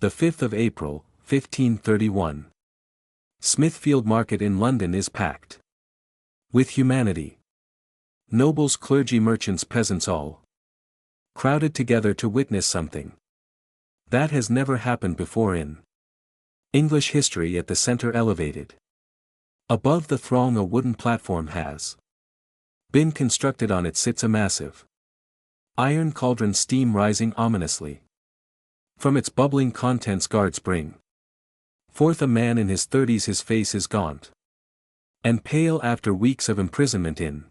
The 5th of April, 1531. Smithfield Market in London is packed with humanity. Nobles, clergy, merchants, peasants all crowded together to witness something that has never happened before in English history. At the center, elevated above the throng, a wooden platform has been constructed. On it sits a massive iron cauldron, steam rising ominously from its bubbling contents. Guards bring forth a man in his 30s. His face is gaunt and pale after weeks of imprisonment in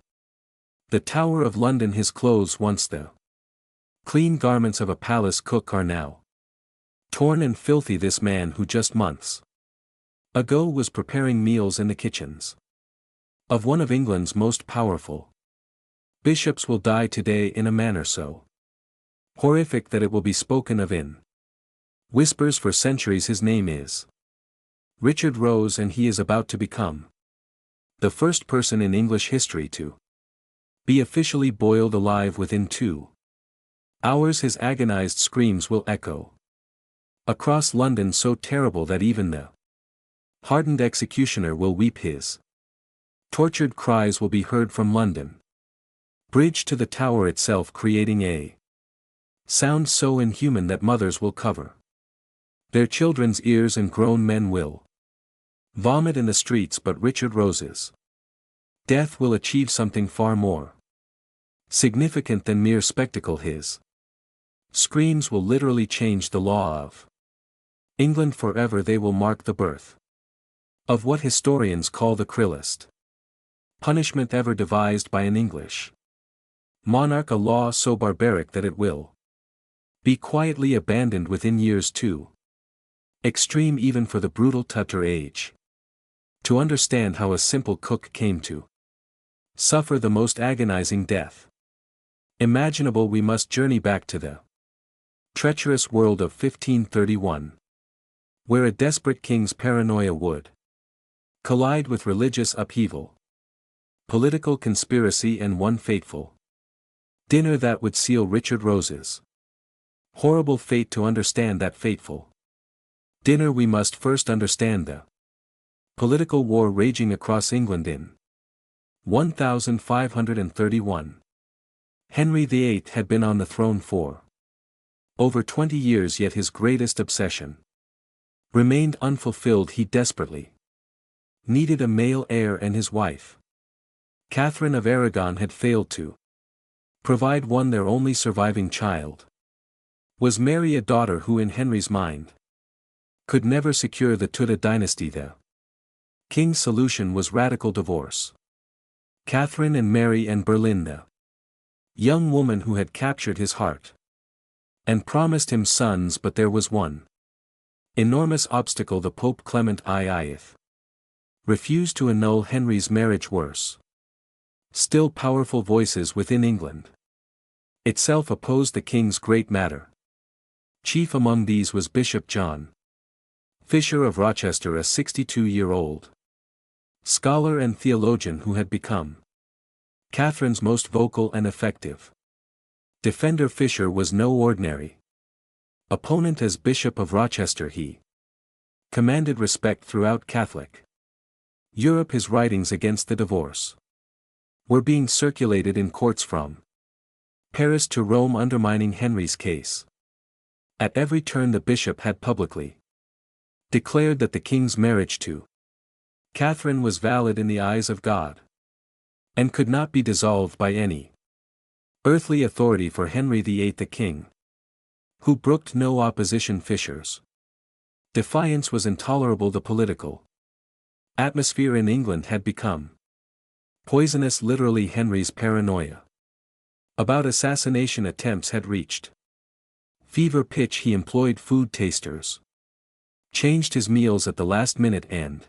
the Tower of London. His clothes, once the clean garments of a palace cook, are now torn and filthy. This man, who just months ago was preparing meals in the kitchens of one of England's most powerful bishops, will die today in a manner so horrific that it will be spoken of in whispers for centuries. His name is Richard Roose, and he is about to become the first person in English history to be officially boiled alive within 2 hours. His agonized screams will echo across London, so terrible that even the hardened executioner will weep. His tortured cries will be heard from London Bridge to the Tower itself, creating a sound so inhuman that mothers will cover their children's ears and grown men will vomit in the streets. But Richard Roose's death will achieve something far more significant than mere spectacle. His screams will literally change the law of England forever. They will mark the birth of what historians call the cruelest punishment ever devised by an English monarch, a law so barbaric that it will be quietly abandoned within years, too extreme even for the brutal Tudor age to understand how a simple cook came to suffer the most agonizing death imaginable. We must journey back to the treacherous world of 1531, where a desperate king's paranoia would collide with religious upheaval, political conspiracy, and one fateful dinner that would seal Richard Roose's horrible fate. To understand that fateful dinner, we must first understand the political war raging across England in 1531. Henry VIII had been on the throne for over 20 years, yet his greatest obsession remained unfulfilled. He desperately needed a male heir, and his wife, Catherine of Aragon, had failed to provide one. Their only surviving child was Mary, a daughter who in Henry's mind could never secure the Tudor dynasty. The king's solution was radical divorce. Catherine and Mary, and Berlin, the young woman who had captured his heart and promised him sons. But there was one enormous obstacle. The Pope Clement IX refused to annul Henry's marriage. Worse still, powerful voices within England itself opposed the king's great matter. Chief among these was Bishop John Fisher of Rochester, a 62-year-old scholar and theologian who had become Catherine's most vocal and effective defender. Fisher was no ordinary opponent. As Bishop of Rochester, he commanded respect throughout Catholic Europe. His writings against the divorce were being circulated in courts from Paris to Rome, undermining Henry's case. At every turn, the bishop had publicly declared that the king's marriage to Catherine was valid in the eyes of God and could not be dissolved by any earthly authority. For Henry VIII, the king, who brooked no opposition, Fisher's defiance was intolerable. The political atmosphere in England had become poisonous. Literally, Henry's paranoia about assassination attempts had reached fever pitch. He employed food tasters, changed his meals at the last minute, and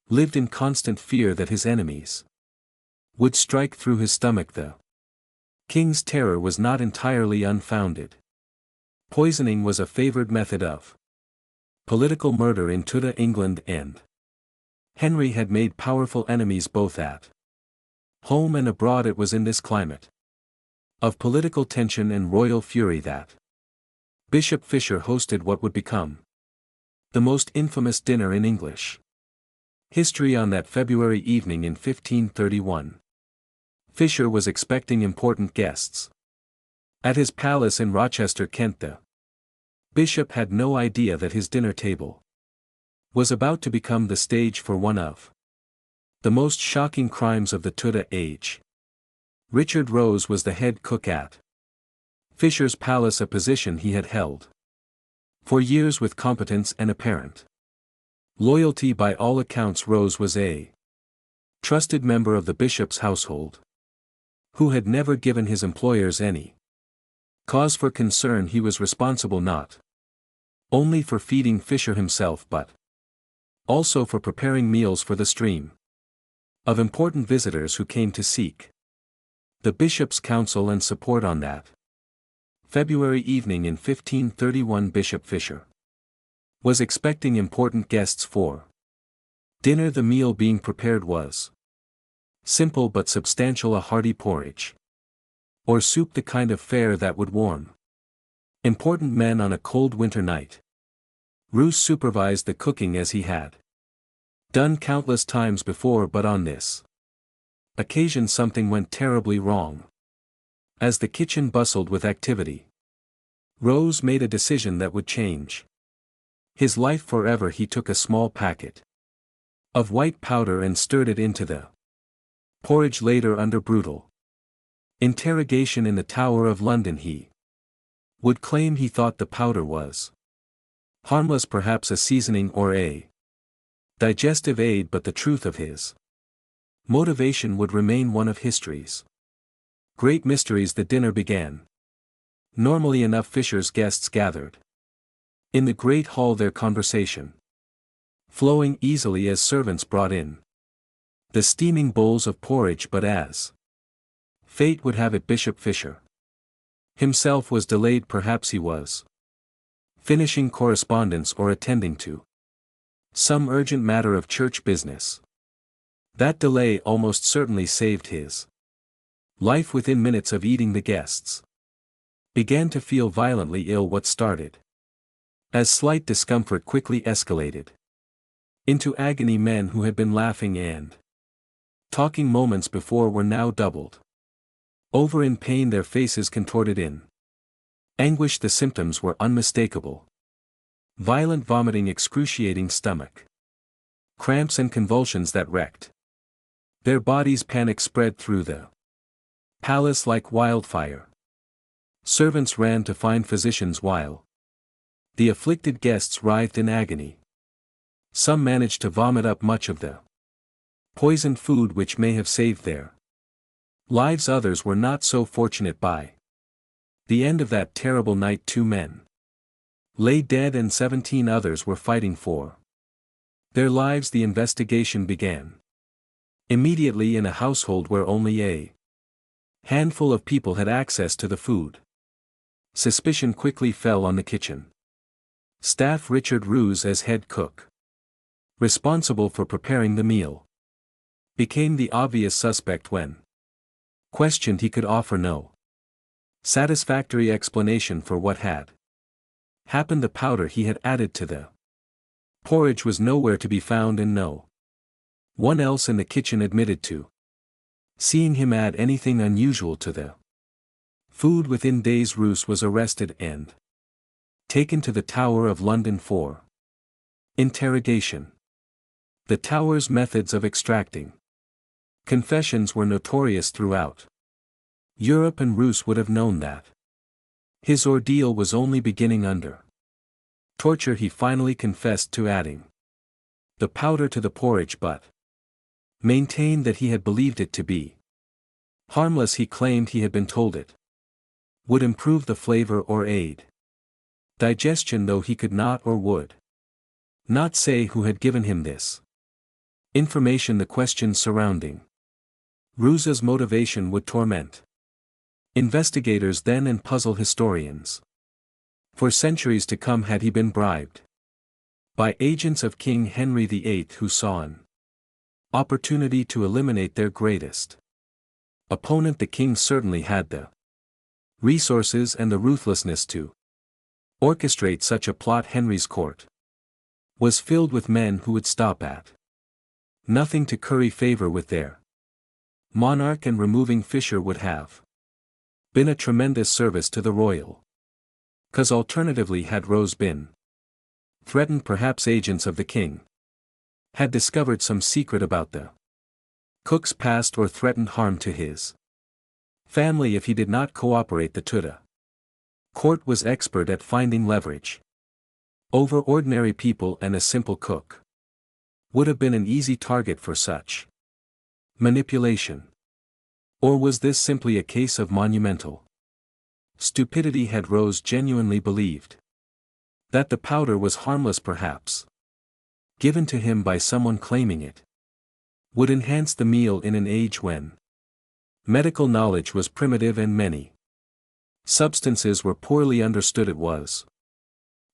lived in constant fear that his enemies would strike through his stomach. The king's terror was not entirely unfounded. Poisoning was a favored method of political murder in Tudor England, and Henry had made powerful enemies both at home and abroad. It was in this climate of political tension and royal fury that Bishop Fisher hosted what would become the most infamous dinner in English history on that February evening in 1531. Fisher was expecting important guests. At his palace in Rochester, Kent, the bishop had no idea that his dinner table was about to become the stage for one of the most shocking crimes of the Tudor age. Richard Roose was the head cook at Fisher's palace, a position he had held for years with competence and apparent loyalty. By all accounts, Roose was a trusted member of the bishop's household, who had never given his employers any cause for concern. He was responsible not only for feeding Fisher himself but also for preparing meals for the stream of important visitors who came to seek the bishop's counsel and support on that February evening in 1531. Bishop Fisher was expecting important guests for dinner. The meal being prepared was simple but substantial: a hearty porridge or soup, the kind of fare that would warm important men on a cold winter night. Roose supervised the cooking as he had done countless times before, but on this occasion something went terribly wrong. As the kitchen bustled with activity, Roose made a decision that would change his life forever. He took a small packet of white powder and stirred it into the porridge. Later, under brutal interrogation in the Tower of London, he would claim he thought the powder was harmless, perhaps a seasoning or a digestive aid, but the truth of his motivation would remain one of history's great mysteries. The dinner began. Normally enough, Fisher's guests gathered in the great hall, their conversation flowing easily as servants brought in the steaming bowls of porridge. But as fate would have it, Bishop Fisher himself was delayed. Perhaps he was finishing correspondence or attending to some urgent matter of church business. That delay almost certainly saved his life. Within minutes of eating, the guests began to feel violently ill. What started as slight discomfort quickly escalated into agony. Men who had been laughing and talking moments before were now doubled over in pain, their faces contorted in anguish. The symptoms were unmistakable: violent vomiting, excruciating stomach cramps, and convulsions that wrecked their bodies. Panic spread through the palace like wildfire. Servants ran to find physicians while the afflicted guests writhed in agony. Some managed to vomit up much of the poisoned food, which may have saved their lives. Others were not so fortunate. By the end of that terrible night, 2 men lay dead and 17 others were fighting for their lives. The investigation began immediately in a household where only a handful of people had access to the food. Suspicion quickly fell on the kitchen staff. Richard Roose, as head cook, responsible for preparing the meal, became the obvious suspect. When questioned, he could offer no satisfactory explanation for what had happened. The powder he had added to the porridge was nowhere to be found, and no one else in the kitchen admitted to seeing him add anything unusual to the food. Within days, Roose was arrested and taken to the Tower of London for interrogation. The Tower's methods of extracting confessions were notorious throughout Europe, and Roose would have known that his ordeal was only beginning. Under torture, he finally confessed to adding the powder to the porridge, but maintained that he had believed it to be harmless. He claimed he had been told it would improve the flavor or aid digestion, though he could not or would not say who had given him this information. The questions surrounding Roose's motivation would torment investigators then and puzzle historians for centuries to come. Had he been bribed by agents of King Henry VIII who saw an opportunity to eliminate their greatest opponent? The king certainly had the resources and the ruthlessness to orchestrate such a plot. Henry's court was filled with men who would stop at nothing to curry favor with their monarch, and removing Fisher would have been a tremendous service to the royal cause. Alternatively, had Rose been threatened, perhaps agents of the king had discovered some secret about the cook's past or threatened harm to his family if he did not cooperate. The Tudor court was expert at finding leverage over ordinary people, and a simple cook would have been an easy target for such manipulation. Or was this simply a case of monumental stupidity? Had Rose genuinely believed that the powder was harmless, perhaps given to him by someone claiming it would enhance the meal in an age when medical knowledge was primitive and many substances were poorly understood? It was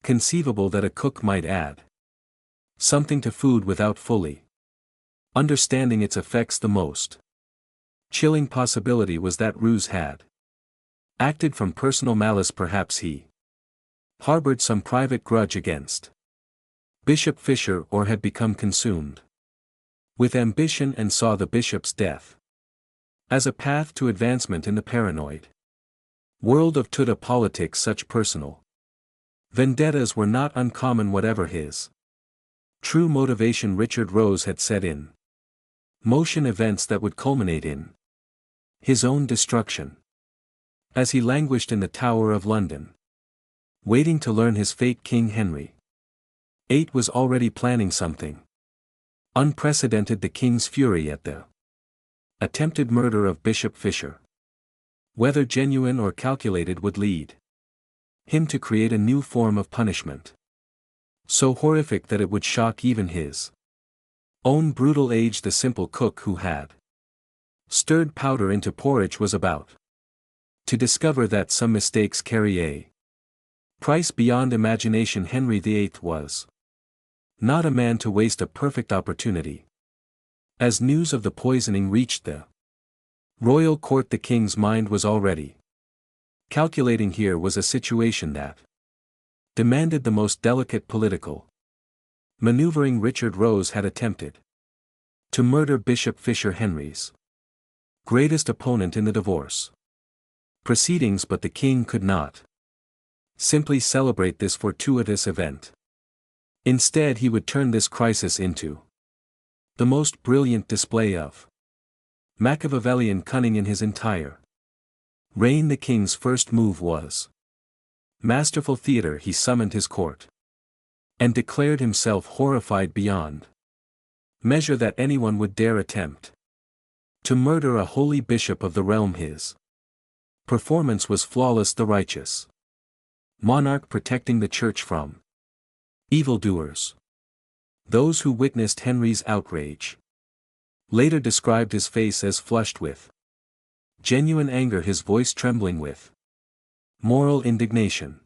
conceivable that a cook might add something to food without fully understanding its effects. The most chilling possibility was that Roose had acted from personal malice. Perhaps he harbored some private grudge against Bishop Fisher, or had become consumed with ambition and saw the bishop's death as a path to advancement in the paranoid world of Tudor politics. Such personal vendettas were not uncommon. Whatever his true motivation, Richard Roose had set in motion events that would culminate in his own destruction. As he languished in the Tower of London, waiting to learn his fate, King Henry VIII was already planning something unprecedented. The king's fury at the attempted murder of Bishop Fisher, whether genuine or calculated, would lead him to create a new form of punishment so horrific that it would shock even his own brutal age. The simple cook who had stirred powder into porridge was about to discover that some mistakes carry a price beyond imagination. Henry VIII was not a man to waste a perfect opportunity. As news of the poisoning reached the royal court, the king's mind was already calculating. Here was a situation that demanded the most delicate political maneuvering. Richard Roose had attempted to murder Bishop Fisher, Henry's greatest opponent in the divorce proceedings, but the king could not simply celebrate this fortuitous event. Instead, he would turn this crisis into the most brilliant display of Machiavellian cunning in his entire reign. The king's first move was masterful theater. He summoned his court and declared himself horrified beyond measure that anyone would dare attempt to murder a holy bishop of the realm. His performance was flawless. The righteous monarch protecting the church from evildoers. Those who witnessed Henry's outrage later described his face as flushed with genuine anger, his voice trembling with moral indignation.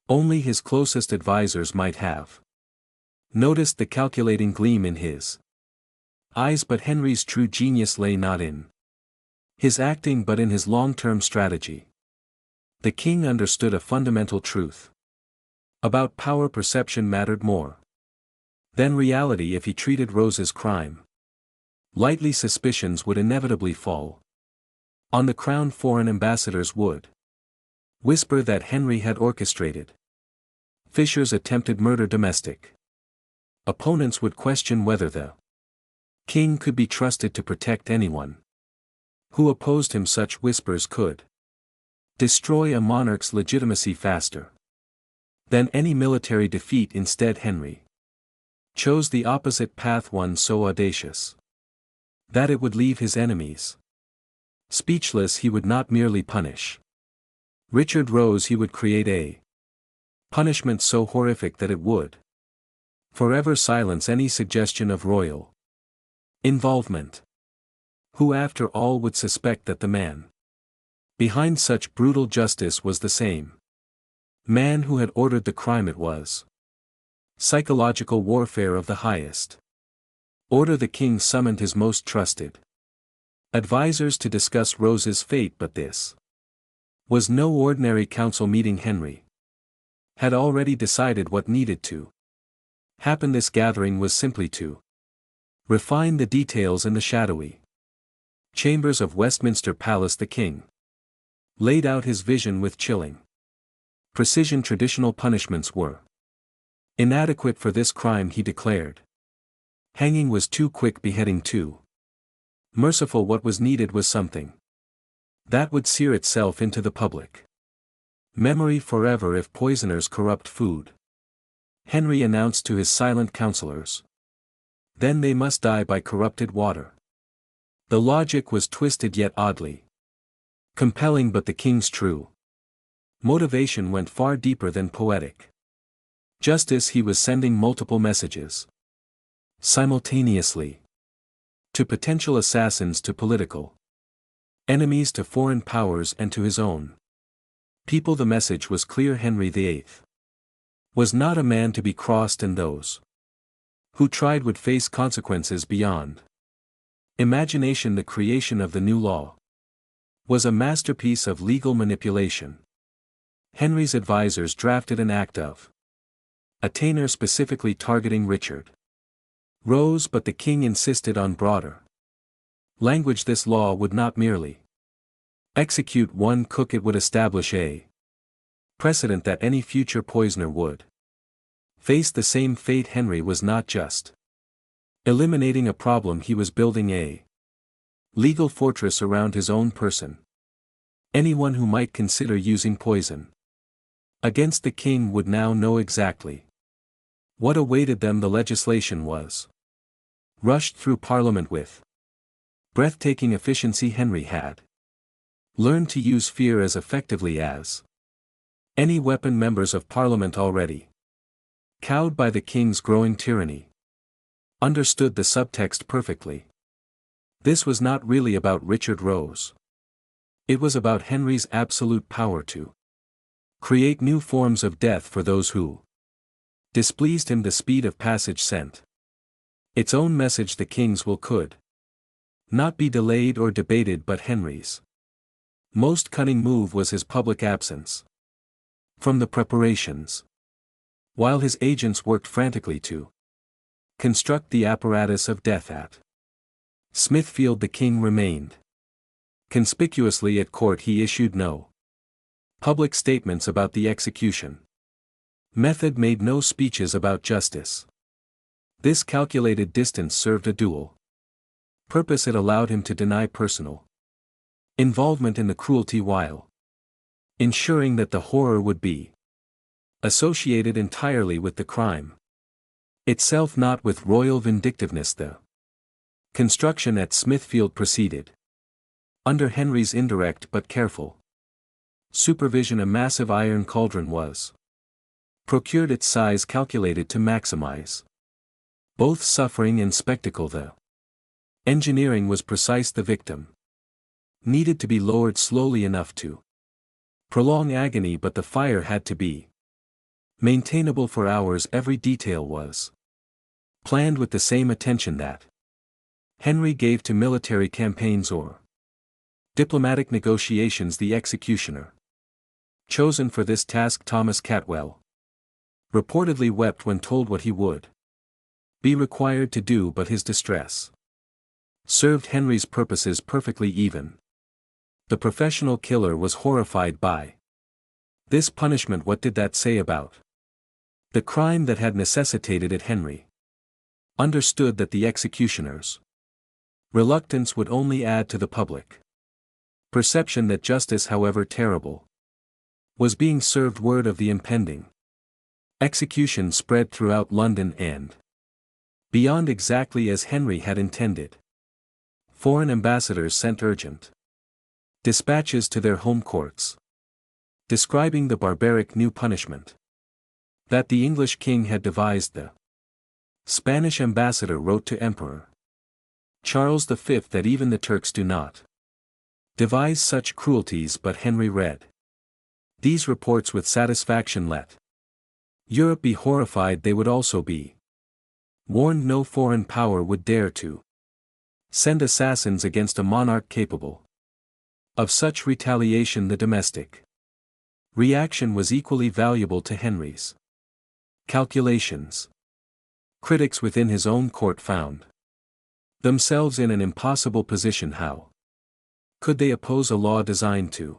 Only his closest advisers might have noticed the calculating gleam in his eyes, but Henry's true genius lay not in his acting but in his long-term strategy. The king understood a fundamental truth about power. Perception mattered more than reality. If he treated Rose's crime lightly, suspicions would inevitably fall on the crown. Foreign ambassadors would whisper that Henry had orchestrated Fisher's attempted murder. Domestic opponents would question whether the king could be trusted to protect anyone who opposed him. Such whispers could destroy a monarch's legitimacy faster than any military defeat. Instead, Henry chose the opposite path, one so audacious that it would leave his enemies speechless. He would not merely punish Richard Roose, he would create a punishment so horrific that it would forever silence any suggestion of royal involvement. Who after all would suspect that the man behind such brutal justice was the same man who had ordered the crime? It was psychological warfare of the highest order. The king summoned his most trusted advisers to discuss Rose's fate, but this was no ordinary council meeting. Henry had already decided what needed to happen. This gathering was simply to refine the details in the shadowy chambers of Westminster Palace. The king laid out his vision with chilling precision. Traditional punishments were inadequate for this crime, he declared. Hanging was too quick, beheading too merciful. What was needed was something that would sear itself into the public memory forever. If poisoners corrupt food, Henry announced to his silent counselors, then they must die by corrupted water. The logic was twisted yet oddly compelling, but the king's true motivation went far deeper than poetic justice. He was sending multiple messages simultaneously to potential assassins, to political enemies, to foreign powers, and to his own people. The message was clear: Henry VIII was not a man to be crossed, and those who tried would face consequences beyond imagination. The creation of the new law was a masterpiece of legal manipulation. Henry's advisors drafted an act of attainder specifically targeting Richard Roose, but the king insisted on broader language. This law would not merely execute one cook, it would establish a precedent that any future poisoner would face the same fate. Henry was not just eliminating a problem, he was building a legal fortress around his own person. Anyone who might consider using poison against the king would now know exactly what awaited them. The legislation was rushed through Parliament with breathtaking efficiency. Henry had learned to use fear as effectively as any weapon. Members of Parliament, already cowed by the king's growing tyranny, understood the subtext perfectly. This was not really about Richard Roose. It was about Henry's absolute power to create new forms of death for those who displeased him. The speed of passage sent its own message. The king's will could not be delayed or debated, but Henry's most cunning move was his public absence from the preparations. While his agents worked frantically to construct the apparatus of death at Smithfield, the king remained conspicuously at court. He issued no public statements about the execution method, made no speeches about justice. This calculated distance served a dual purpose. It allowed him to deny personal involvement in the cruelty while ensuring that the horror would be associated entirely with the crime itself, not with royal vindictiveness. The construction at Smithfield proceeded under Henry's indirect but careful supervision. A massive iron cauldron was procured, its size calculated to maximize both suffering and spectacle. The engineering was precise. The victim needed to be lowered slowly enough to prolong agony, but the fire had to be maintainable for hours. Every detail was planned with the same attention that Henry gave to military campaigns or diplomatic negotiations. The executioner chosen for this task, Thomas Catwell, reportedly wept when told what he would be required to do, but his distress served Henry's purposes perfectly. Even the professional killer was horrified by this punishment. What did that say about the crime that had necessitated it? Henry understood that the executioner's reluctance would only add to the public perception that justice, however terrible, was being served. Word of the impending execution spread throughout London and beyond exactly as Henry had intended. Foreign ambassadors sent urgent dispatches to their home courts, describing the barbaric new punishment that the English king had devised. The Spanish ambassador wrote to Emperor Charles V that even the Turks do not devise such cruelties, but Henry read these reports with satisfaction. Let Europe be horrified, they would also be warned. No foreign power would dare to send assassins against a monarch capable of such retaliation. The domestic Reaction was equally valuable to Henry's calculations. Critics within his own court found themselves in an impossible position. How could they oppose a law designed to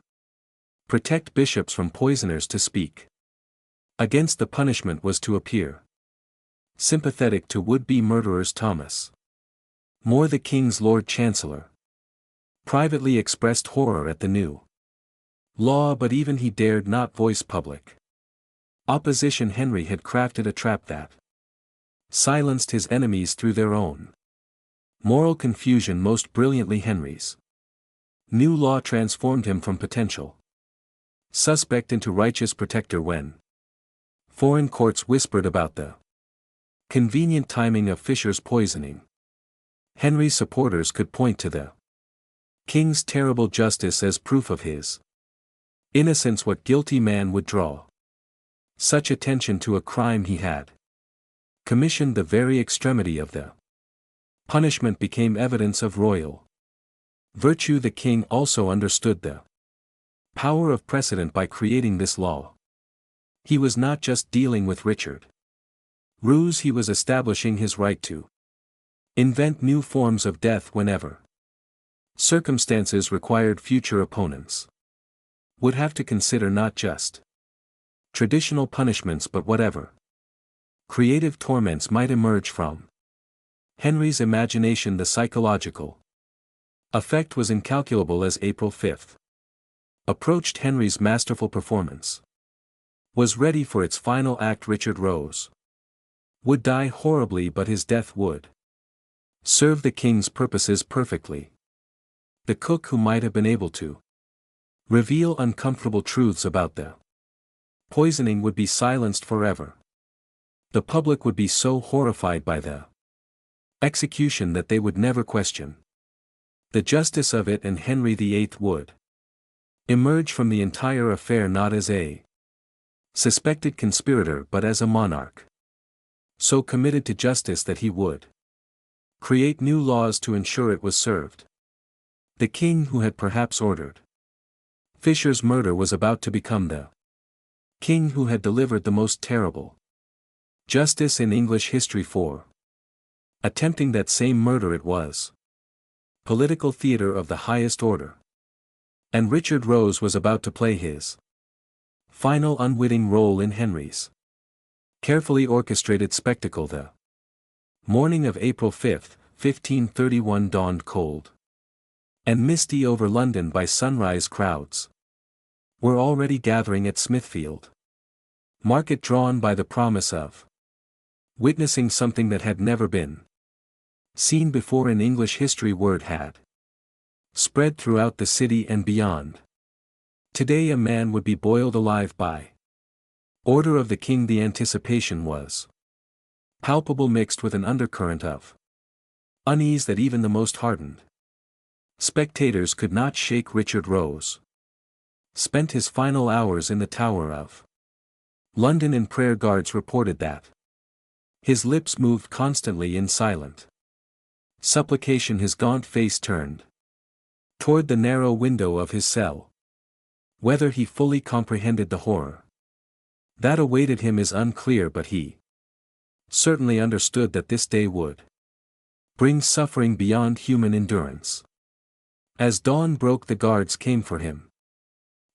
protect bishops from poisoners? To speak against the punishment was to appear sympathetic to would-be murderers. Thomas More, the king's Lord Chancellor, privately expressed horror at the new law, but even he dared not voice public opposition. Henry had crafted a trap that silenced his enemies through their own moral confusion most brilliantly. Henry's new law transformed him from potential suspect into righteous protector. When foreign courts whispered about the convenient timing of Fisher's poisoning, Henry's supporters could point to the king's terrible justice as proof of his innocence. What guilty man would draw such attention to a crime he had commissioned? The very extremity of the punishment became evidence of royal virtue. The king also understood the power of precedent by creating this law. He was not just dealing with Richard Roose, he was establishing his right to invent new forms of death whenever circumstances required. Future opponents would have to consider not just traditional punishments but whatever creative torments might emerge from Henry's imagination. The psychological effect was incalculable. As April 5 approached, Henry's masterful performance was ready for its final act. Richard Roose would die horribly, but his death would serve the king's purposes perfectly. The cook who might have been able to reveal uncomfortable truths about the poisoning would be silenced forever. The public would be so horrified by the execution that they would never question the justice of it, and Henry VIII would emerge from the entire affair not as a suspected conspirator but as a monarch so committed to justice that he would create new laws to ensure it was served. The king who had perhaps ordered Fisher's murder was about to become the king who had delivered the most terrible justice in English history. For attempting that same murder, it was political theater of the highest order. And Richard Roose was about to play his final unwitting role in Henry's carefully orchestrated spectacle. The morning of April 5, 1531 dawned cold and misty over London. By sunrise, crowds were already gathering at Smithfield Market, drawn by the promise of witnessing something that had never been seen before in English history. Word had spread throughout the city and beyond. Today a man would be boiled alive by order of the king. The anticipation was palpable, mixed with an undercurrent of unease that even the most hardened spectators could not shake. Richard Roose spent his final hours in the Tower of London in prayer. Guards reported that his lips moved constantly in silent supplication. His gaunt face turned toward the narrow window of his cell. Whether he fully comprehended the horror that awaited him is unclear, but he certainly understood that this day would bring suffering beyond human endurance. As dawn broke, the guards came for him,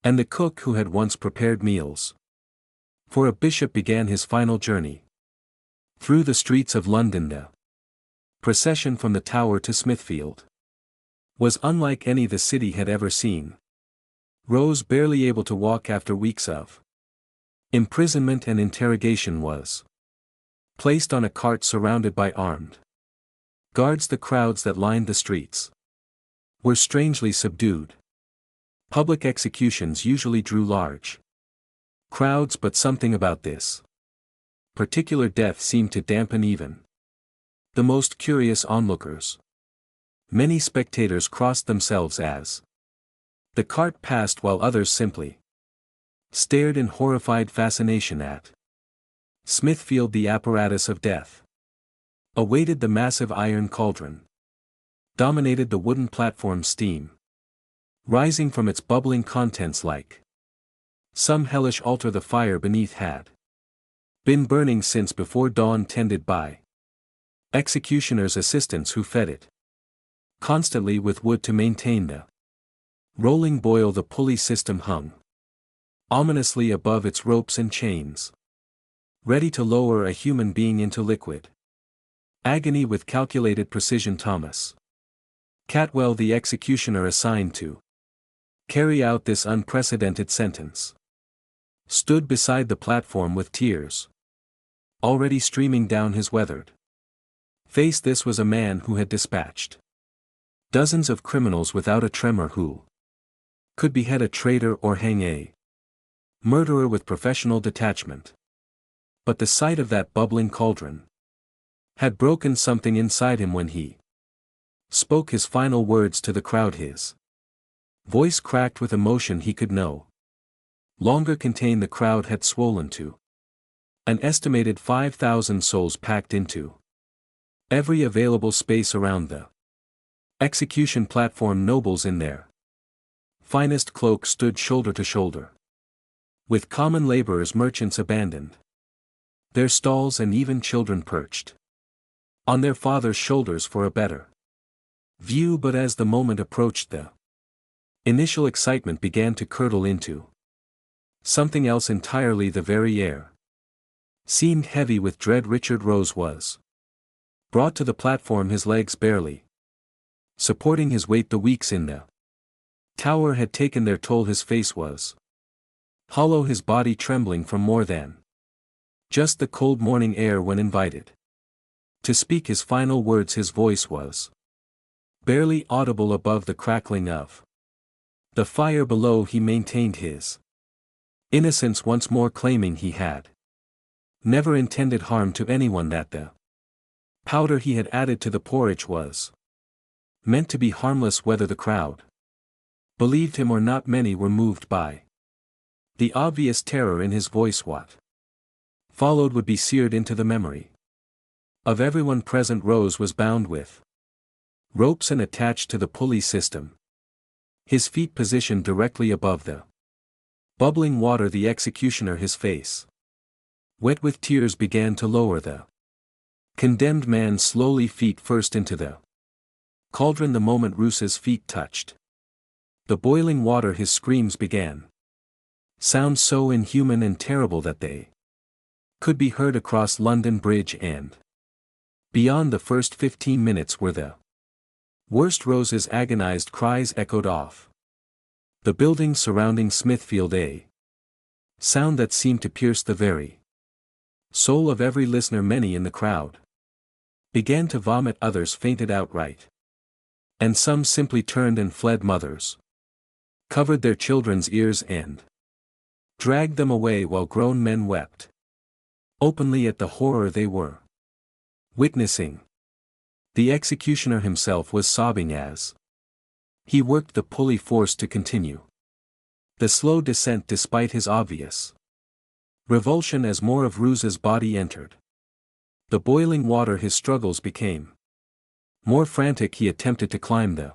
and the cook who had once prepared meals for a bishop began his final journey through the streets of London. The procession from the Tower to Smithfield was unlike any the city had ever seen. Roose, barely able to walk after weeks of imprisonment and interrogation, was placed on a cart surrounded by armed guards. The crowds that lined the streets were strangely subdued. Public executions usually drew large crowds, but something about this particular death seemed to dampen even the most curious onlookers. Many spectators crossed themselves as the cart passed, while others simply stared in horrified fascination at Smithfield. The apparatus of death awaited. The massive iron cauldron dominated the wooden platform, steam rising from its bubbling contents like Some hellish altar the fire beneath had been burning since before dawn, tended by executioner's assistants who fed it constantly with wood to maintain the rolling boil. The pulley system hung ominously above its ropes and chains, ready to lower a human being into liquid agony with calculated precision. Thomas Catwell, the executioner assigned to carry out this unprecedented sentence, stood beside the platform with tears already streaming down his weathered face. This was a man who had dispatched dozens of criminals without a tremor, who could behead a traitor or hang a murderer with professional detachment. But the sight of that bubbling cauldron had broken something inside him when he spoke his final words to the crowd. His voice cracked with emotion he could no longer contain. The crowd had swollen to an estimated 5,000 souls, packed into every available space around the execution platform. Nobles in their finest cloaks stood shoulder to shoulder with common laborers. Merchants abandoned their stalls, and even children perched on their fathers' shoulders for a better view. But as the moment approached, the initial excitement began to curdle into something else entirely. The very air seemed heavy with dread. Richard Roose was brought to the platform, his legs barely supporting his weight. The weeks in the tower had taken their toll. His face was hollow, his body trembling from more than just the cold morning air. When invited to speak his final words, his voice was barely audible above the crackling of the fire below. He maintained his innocence, once more claiming he had never intended harm to anyone, that the powder he had added to the porridge was meant to be harmless. Whether the crowd believed him or not, many were moved by the obvious terror in his voice. What followed would be seared into the memory of everyone present. Roose was bound with ropes and attached to the pulley system, his feet positioned directly above the bubbling water. The executioner, his face wet with tears, began to lower the condemned man slowly, feet first, into the cauldron. The moment Roose's feet touched the boiling water, his screams began sound so inhuman and terrible that they could be heard across London Bridge and beyond. The first 15 minutes were the worst. Roose's agonized cries echoed off the buildings surrounding Smithfield, a sound that seemed to pierce the very soul of every listener. Many in the crowd began to vomit, others fainted outright, and some simply turned and fled. Mothers covered their children's ears and dragged them away, while grown men wept openly at the horror they were witnessing. The executioner himself was sobbing as he worked the pulley, forced to continue the slow descent despite his obvious revulsion. As more of Roose's body entered the boiling water, his struggles became more frantic. He attempted to climb the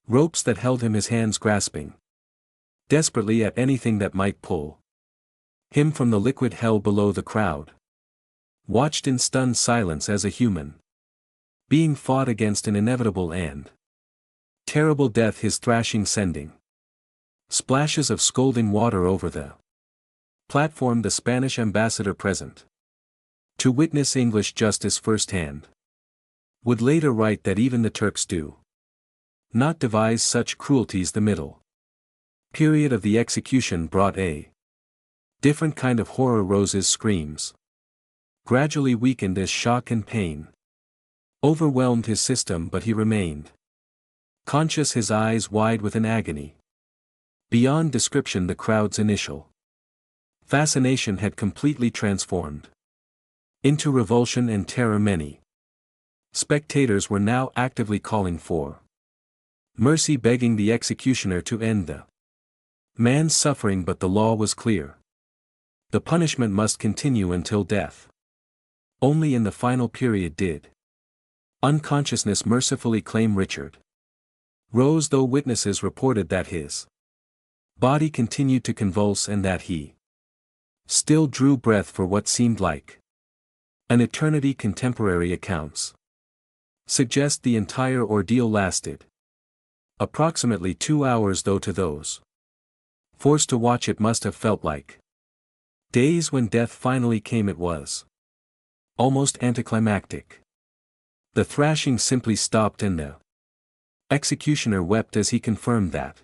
ropes that held him, his hands grasping desperately at anything that might pull him from the liquid hell below. The crowd watched in stunned silence as a human being fought against an inevitable and terrible death, his thrashing sending splashes of scalding water over the platform. The Spanish ambassador, present to witness English justice firsthand, would later write that even the Turks do not devise such cruelties. The middle period of the execution brought a different kind of horror. Roose's screams gradually weakened as shock and pain overwhelmed his system, but he remained conscious, his eyes wide with an agony beyond description. The crowd's initial fascination had completely transformed into revulsion and terror. Many spectators were now actively calling for mercy, begging the executioner to end the man's suffering. But the law was clear: the punishment must continue until death. Only in the final period did unconsciousness mercifully claim Richard Roose, though witnesses reported that his body continued to convulse and that he still drew breath for what seemed like an eternity. Contemporary accounts suggest the entire ordeal lasted approximately 2 hours, though to those forced to watch it must have felt like days. When death finally came, it was almost anticlimactic. The thrashing simply stopped and the executioner wept as he confirmed that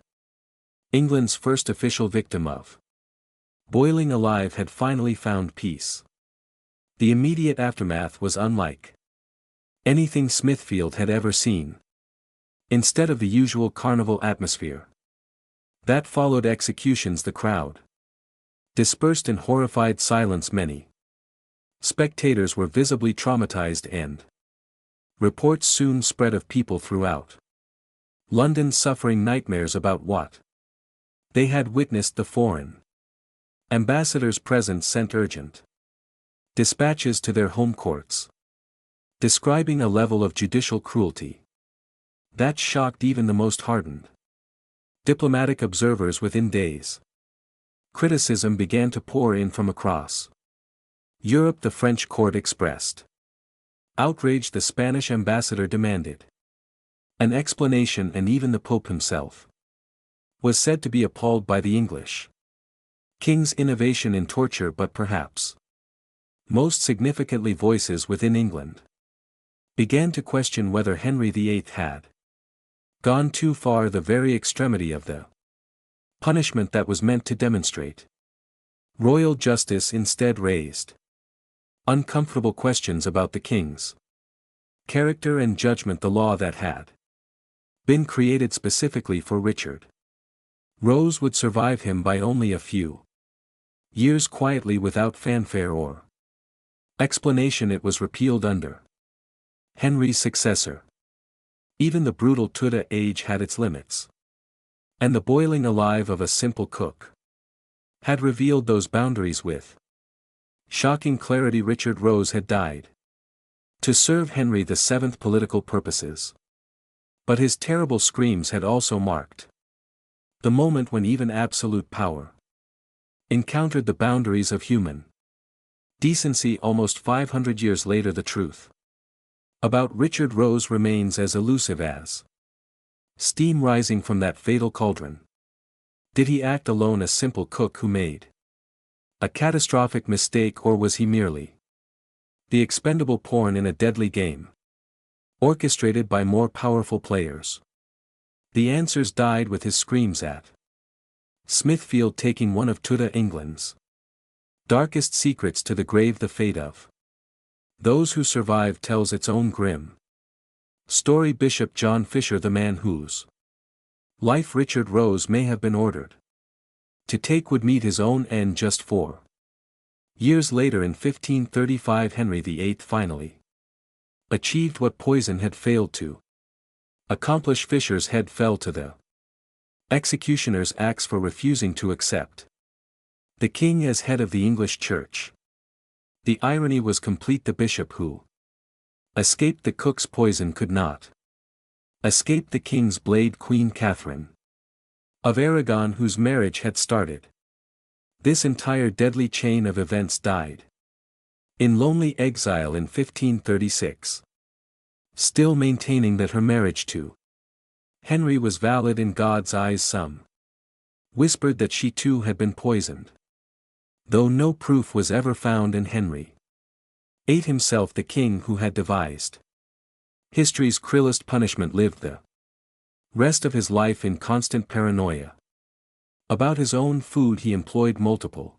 England's first official victim of boiling alive had finally found peace. The immediate aftermath was unlike anything Smithfield had ever seen. Instead of the usual carnival atmosphere that followed executions, the crowd dispersed in horrified silence. Many spectators were visibly traumatized, and reports soon spread of people throughout London suffering nightmares about what they had witnessed. The foreign ambassadors present sent urgent dispatches to their home courts, describing a level of judicial cruelty that shocked even the most hardened diplomatic observers. Within days, criticism began to pour in from across Europe. The French court expressed outrage, the Spanish ambassador demanded an explanation, and even the Pope himself was said to be appalled by the English king's innovation in torture. But perhaps most significantly, voices within England began to question whether Henry VIII had gone too far, the very extremity of the punishment that was meant to demonstrate royal justice instead raised uncomfortable questions about the king's character and judgment. The law that had been created specifically for Richard Roose would survive him by only a few years. Quietly, without fanfare or explanation, it was repealed under Henry's successor. Even the brutal Tudor age had its limits, and the boiling alive of a simple cook had revealed those boundaries with shocking clarity. Richard Roose had died to serve Henry VII political purposes, but his terrible screams had also marked the moment when even absolute power encountered the boundaries of human decency. Almost 500 years later, the truth about Richard Roose remains as elusive as steam rising from that fatal cauldron. Did he act alone, a simple cook who made a catastrophic mistake, or was he merely the expendable pawn in a deadly game orchestrated by more powerful players? The answers died with his screams at Smithfield, taking one of Tudor England's darkest secrets to the grave. The fate of those who survived tells its own grim story. Bishop John Fisher, the man whose life Richard Roose may have been ordered to take, would meet his own end just 4 years later. In 1535, Henry VIII finally achieved what poison had failed to accomplish. Fisher's head fell to the executioner's axe for refusing to accept the king as head of the English Church. The irony was complete. The bishop who escaped the cook's poison could not escape the king's blade. Queen Catherine of Aragon, whose marriage had started this entire deadly chain of events, died in lonely exile in 1536, still maintaining that her marriage to Henry was valid in God's eyes. Some whispered that she too had been poisoned, though no proof was ever found, and Henry VIII himself, the king who had devised history's cruelest punishment, lived the rest of his life in constant paranoia about his own food. He employed multiple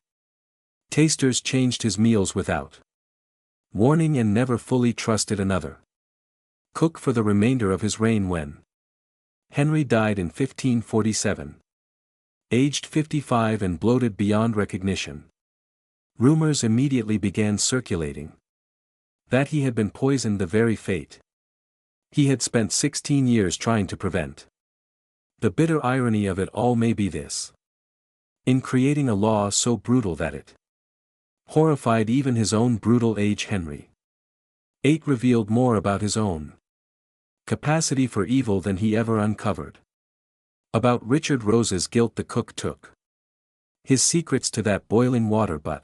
tasters, changed his meals without warning, and never fully trusted another cook for the remainder of his reign. When Henry died in 1547, aged 55 and bloated beyond recognition, rumors immediately began circulating that he had been poisoned, the very fate he had spent 16 years trying to prevent. The bitter irony of it all may be this: in creating a law so brutal that it horrified even his own brutal age, Henry VIII revealed more about his own capacity for evil than he ever uncovered. About Richard Roose's guilt the cook took his secrets to that boiling water, but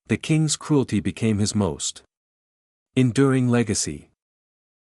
the king's cruelty became his most enduring legacy.